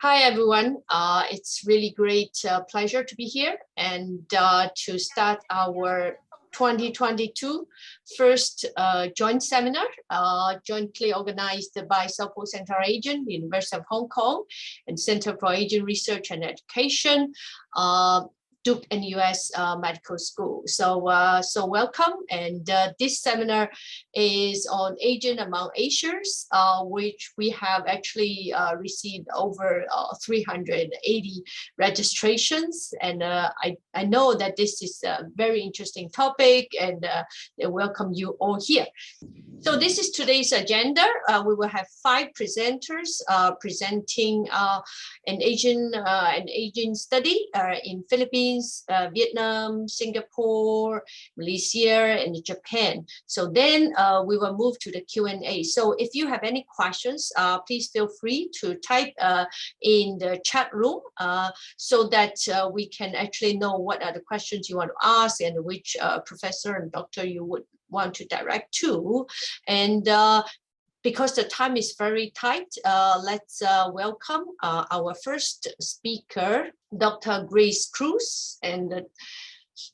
Hi, everyone. It's really great pleasure to be here and to start our 2022 first joint seminar, jointly organized by Southport Central Asian, the University of Hong Kong, and Center for Asian Research and Education, Duke and US Medical School. So welcome. And this seminar is on Asian among Asians, which we have actually received over 380 registrations. And I know that this is a very interesting topic, and I welcome you all here. So this is today's agenda. We will have 5 presenters presenting an Asian study in Philippines, Vietnam, Singapore, Malaysia, and Japan. So then we will move to the Q&A. So if you have any questions, please feel free to type in the chat room so that we can actually know what are the questions you want to ask and which professor and doctor you would want to direct to. And because the time is very tight, let's welcome our first speaker, Dr. Grace Cruz. And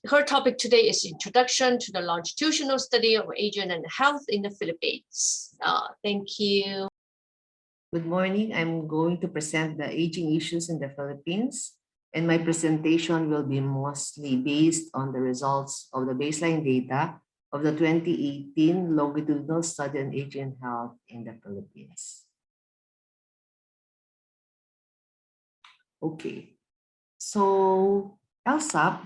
her topic today is Introduction to the Longitudinal Study of Aging and Health in the Philippines. Thank you. Good morning. I'm going to present the aging issues in the Philippines. And my presentation will be mostly based on the results of the baseline data of the 2018 longitudinal study on aging and health in the Philippines. Okay, so LSAP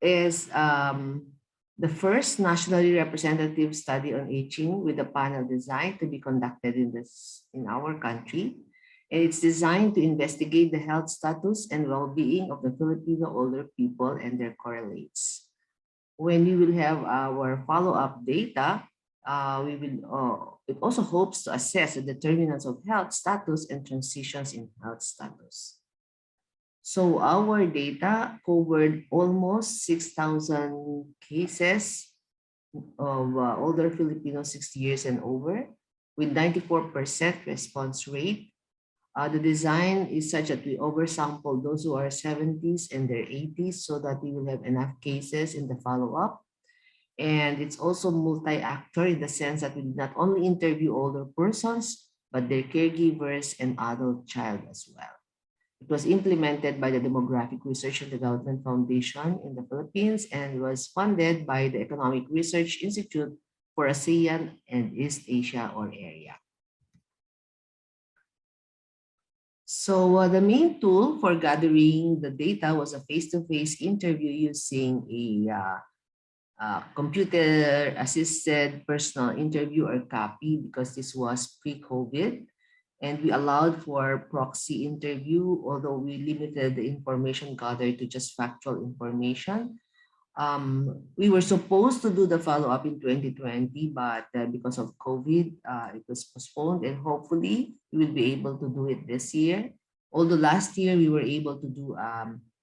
is the first nationally representative study on aging with a panel designed to be conducted in our country. And it's designed to investigate the health status and well-being of the Filipino older people and their correlates. When we will have our follow-up data, it also hopes to assess the determinants of health status and transitions in health status. So our data covered almost 6,000 cases of older Filipinos 60 years and over, with 94% response rate. The design is such that we oversample those who are 70s and their 80s so that we will have enough cases in the follow-up. And it's also multi-actor in the sense that we did not only interview older persons, but their caregivers and adult child as well. It was implemented by the Demographic Research and Development Foundation in the Philippines and was funded by the Economic Research Institute for ASEAN and East Asia or area. So the main tool for gathering the data was a face-to-face interview using a computer-assisted personal interview or copy, because this was pre-COVID. And we allowed for proxy interview, although we limited the information gathered to just factual information. We were supposed to do the follow-up in 2020, but because of COVID, it was postponed, and hopefully we will be able to do it this year. Although last year we were able to do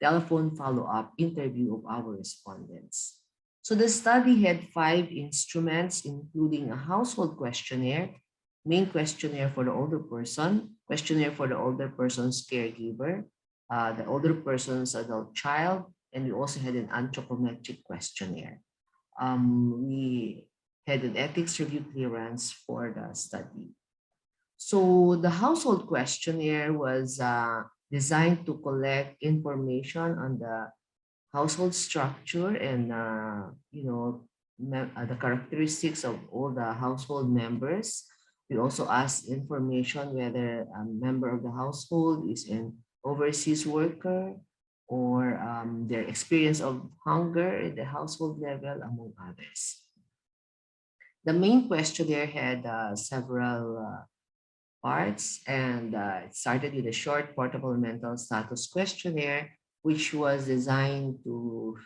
telephone follow-up interview of our respondents. So the study had 5 instruments, including a household questionnaire, main questionnaire for the older person, questionnaire for the older person's caregiver, the older person's adult child, and we also had an anthropometric questionnaire. We had an ethics review clearance for the study. So the household questionnaire was designed to collect information on the household structure and the characteristics of all the household members. We also asked information whether a member of the household is an overseas worker or their experience of hunger at the household level, among others. The main questionnaire had several parts, and it started with a short portable mental status questionnaire, which was designed to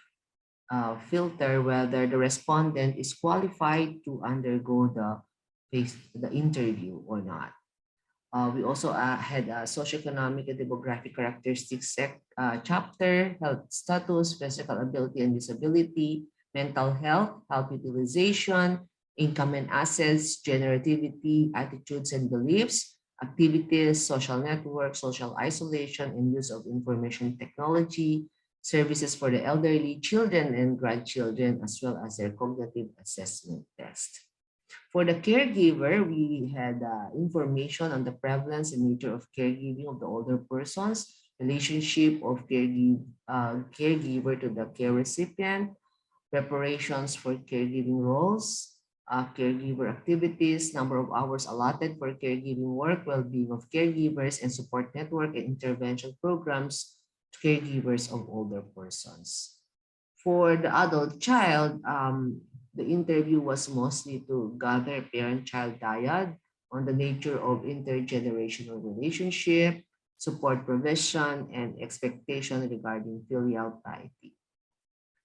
filter whether the respondent is qualified to undergo the interview or not. We also had a Socio-Economic and Demographic Characteristics chapter, health status, physical ability and disability, mental health, health utilization, income and assets, generativity, attitudes and beliefs, activities, social network, social isolation, and use of information technology, services for the elderly, children and grandchildren, as well as their cognitive assessment test. For the caregiver, we had information on the prevalence and nature of caregiving of the older persons, relationship of caregiver to the care recipient, preparations for caregiving roles, caregiver activities, number of hours allotted for caregiving work, well-being of caregivers, and support network and intervention programs to caregivers of older persons. For the adult child, the interview was mostly to gather parent-child dyad on the nature of intergenerational relationship, support provision, and expectation regarding filial piety.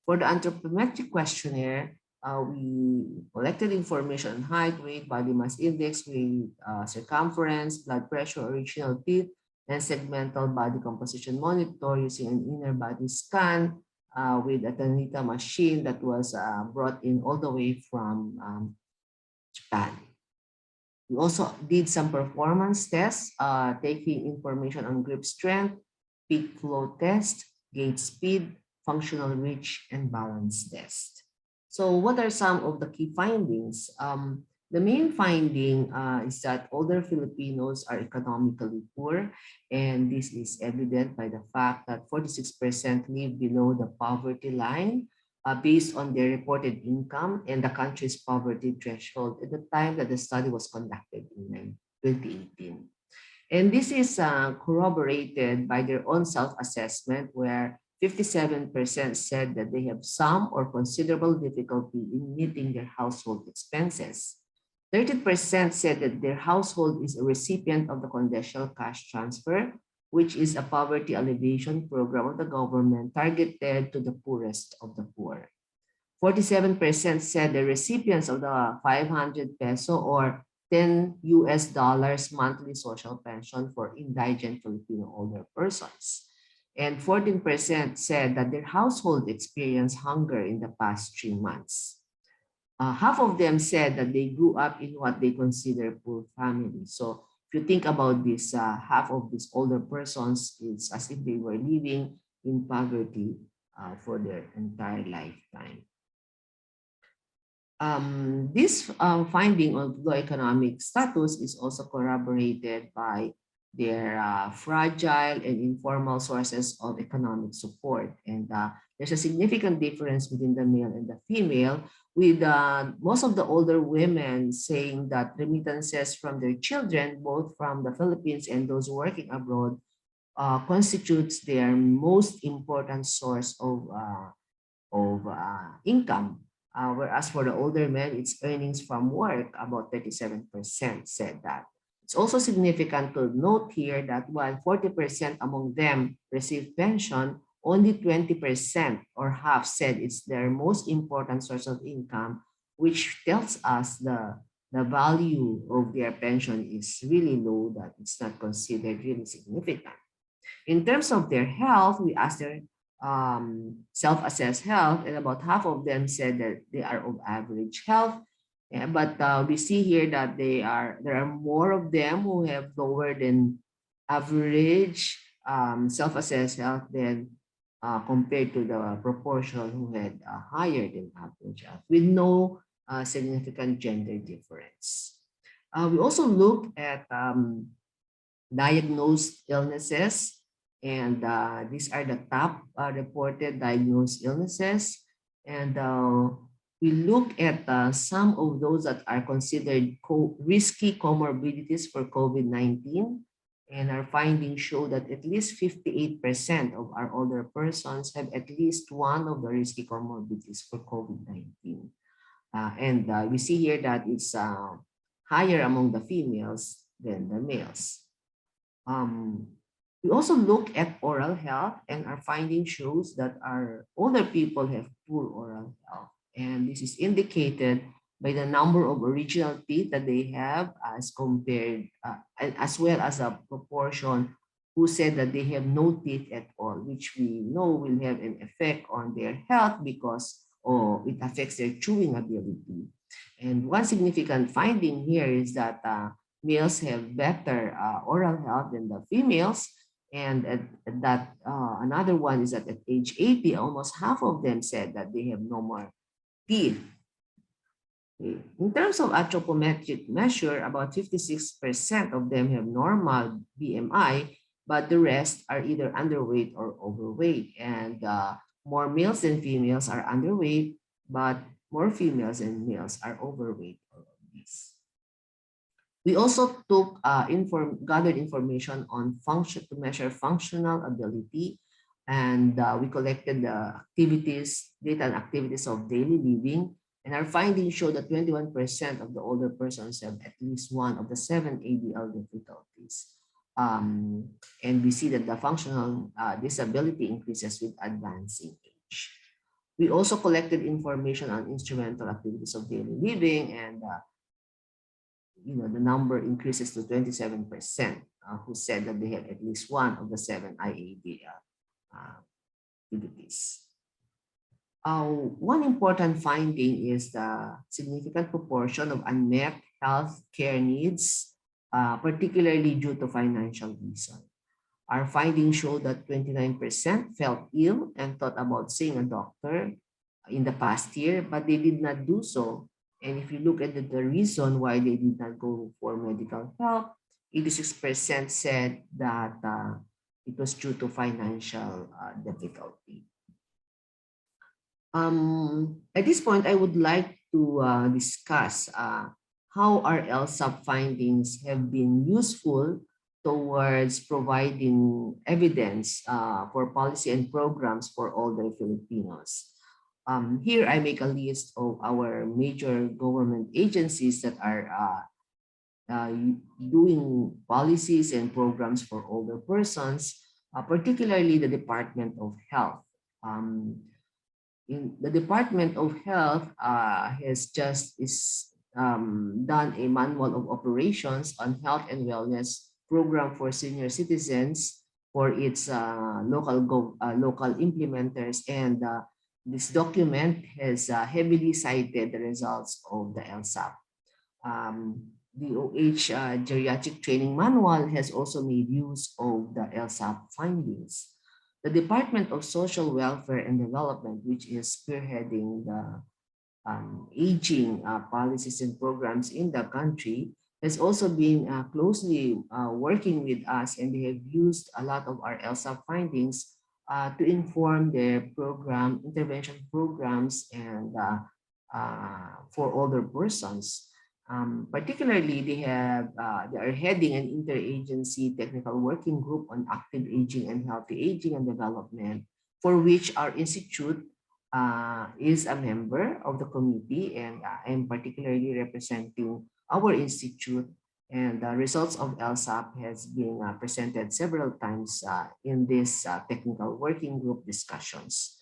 For the anthropometric questionnaire, we collected information on height, weight, body mass index, weight, circumference, blood pressure, original teeth, and segmental body composition monitor using an inner body scan with a Tanita machine that was brought in all the way from Japan. We also did some performance tests, taking information on grip strength, peak flow test, gait speed, functional reach, and balance test. So what are some of the key findings? The main finding is that older Filipinos are economically poor, and this is evident by the fact that 46% live below the poverty line based on their reported income and the country's poverty threshold at the time that the study was conducted in 2018. And this is corroborated by their own self-assessment, where 57% said that they have some or considerable difficulty in meeting their household expenses. 30% said that their household is a recipient of the conditional cash transfer, which is a poverty alleviation program of the government targeted to the poorest of the poor. 47% said the recipients of the 500 peso or $10 monthly social pension for indigent Filipino older persons. And 14% said that their household experienced hunger in the past 3 months. Half of them said that they grew up in what they consider poor families. So if you think about this, half of these older persons, it's as if they were living in poverty for their entire lifetime. This finding of low economic status is also corroborated by their fragile and informal sources of economic support. And there's a significant difference between the male and the female, with most of the older women saying that remittances from their children, both from the Philippines and those working abroad, constitutes their most important source of income. Whereas for the older men, it's earnings from work, about 37% said that. It's also significant to note here that while 40% among them receive pension, only 20% or half said it's their most important source of income, which tells us the value of their pension is really low, that it's not considered really significant. In terms of their health, we asked their self-assessed health, and about half of them said that they are of average health. Yeah, but we see here that there are more of them who have lower than average self-assessed health than compared to the proportion who had higher than average health, with no significant gender difference. We also look at diagnosed illnesses, and these are the top reported diagnosed illnesses. And we look at some of those that are considered risky comorbidities for COVID-19. And our findings show that at least 58% of our older persons have at least one of the risky comorbidities for COVID-19. And we see here that it's higher among the females than the males. We also look at oral health, and our finding shows that our older people have poor oral health. And this is indicated by the number of original teeth that they have as compared, as well as a proportion who said that they have no teeth at all, which we know will have an effect on their health because it affects their chewing ability. And one significant finding here is that males have better oral health than the females. And another one is that at age 80, almost half of them said that they have no more teeth. Okay. In terms of anthropometric measure, about 56% of them have normal BMI, but the rest are either underweight or overweight. And more males than females are underweight, but more females than males are overweight or obese. We also took gathered information on function to measure functional ability, and we collected the data and activities of daily living. And our findings show that 21% of the older persons have at least one of the 7 ADL difficulties. And we see that the functional disability increases with advancing age. We also collected information on instrumental activities of daily living, and the number increases to 27% who said that they have at least one of the 7 IADL activities. One important finding is the significant proportion of unmet health care needs, particularly due to financial reasons. Our findings show that 29% felt ill and thought about seeing a doctor in the past year, but they did not do so. And if you look at the reason why they did not go for medical help, 86% said that it was due to financial difficulty. At this point, I would like to discuss how our LSAP findings have been useful towards providing evidence for policy and programs for older Filipinos. Here, I make a list of our major government agencies that are doing policies and programs for older persons, particularly the Department of Health. The Department of Health has done a manual of operations on health and wellness program for senior citizens for its local implementers, and this document has heavily cited the results of the LSAP. The OH Geriatric Training Manual has also made use of the LSAP findings. The Department of Social Welfare and Development, which is spearheading the aging policies and programs in the country, has also been closely working with us, and they have used a lot of our LSAP findings to inform their intervention programs and for older persons. Particularly, they are heading an interagency technical working group on active aging and healthy aging and development, for which our institute is a member of the committee, and I am particularly representing our institute. And the results of LSAP has been presented several times in this technical working group discussions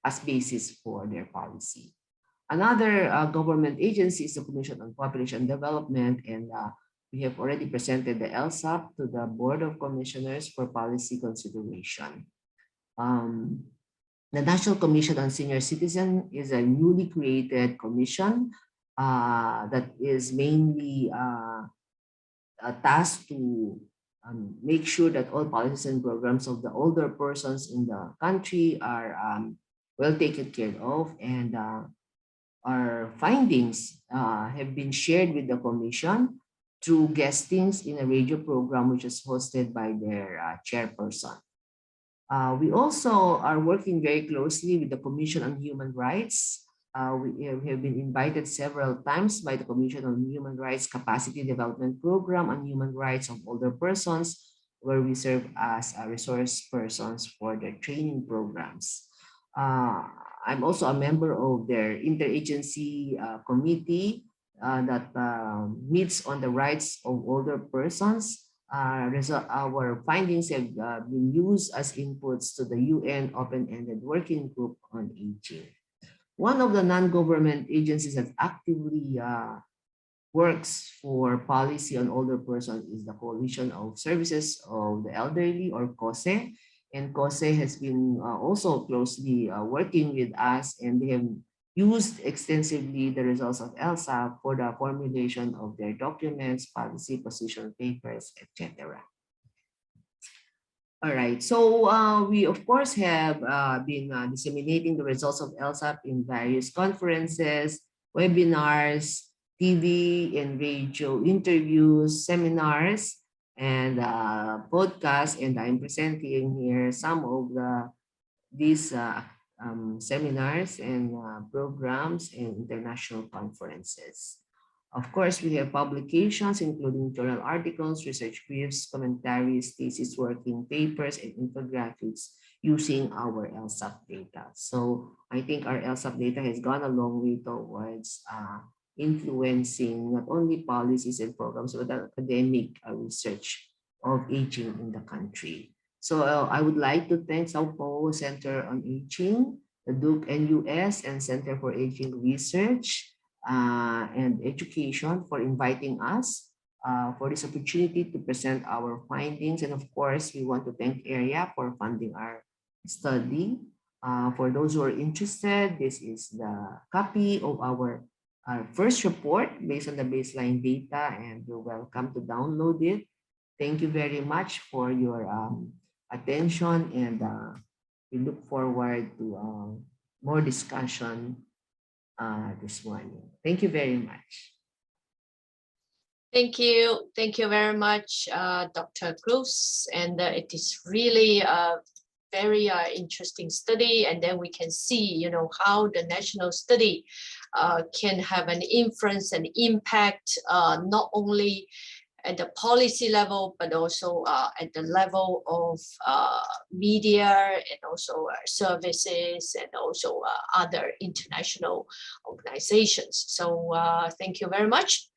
as basis for their policy. Another government agency is the Commission on Population Development, and we have already presented the LSAP to the Board of Commissioners for policy consideration. The National Commission on Senior Citizen is a newly created commission that is mainly tasked to make sure that all policies and programs of the older persons in the country are well taken care of, and our findings have been shared with the Commission through guestings in a radio program which is hosted by their chairperson. We also are working very closely with the Commission on Human Rights. We have been invited several times by the Commission on Human Rights Capacity Development Program on Human Rights of Older Persons, where we serve as resource persons for their training programs. I'm also a member of their interagency committee that meets on the rights of older persons. Our findings have been used as inputs to the UN Open-Ended Working Group on Aging. One of the non-government agencies that actively works for policy on older persons is the Coalition of Services of the Elderly, or COSE. And COSE has been also closely working with us, and they have used extensively the results of LSAP for the formulation of their documents, policy, position papers, etc. All right, so we of course have been disseminating the results of LSAP in various conferences, webinars, TV and radio interviews, seminars, and podcasts. And I'm presenting here some of these seminars and programs and international conferences. Of course, we have publications including journal articles, research briefs, commentaries, thesis working papers, and infographics using our LSAP data. So I think our LSAP data has gone a long way towards influencing not only policies and programs, but academic research of aging in the country. So I would like to thank Sao Paulo Center on Aging, the Duke NUS, and Center for Aging Research and Education for inviting us for this opportunity to present our findings. And of course, we want to thank AREA for funding our study. For those who are interested, this is the copy of our first report based on the baseline data, and you're welcome to download it. Thank you very much for your attention, and we look forward to more discussion this morning. Thank you very much. Thank you. Thank you very much, Dr. Cruz. And it is really a very interesting study. And then we can see, how the national study can have an influence and impact, not only at the policy level, but also at the level of media and also services and also other international organizations. So thank you very much.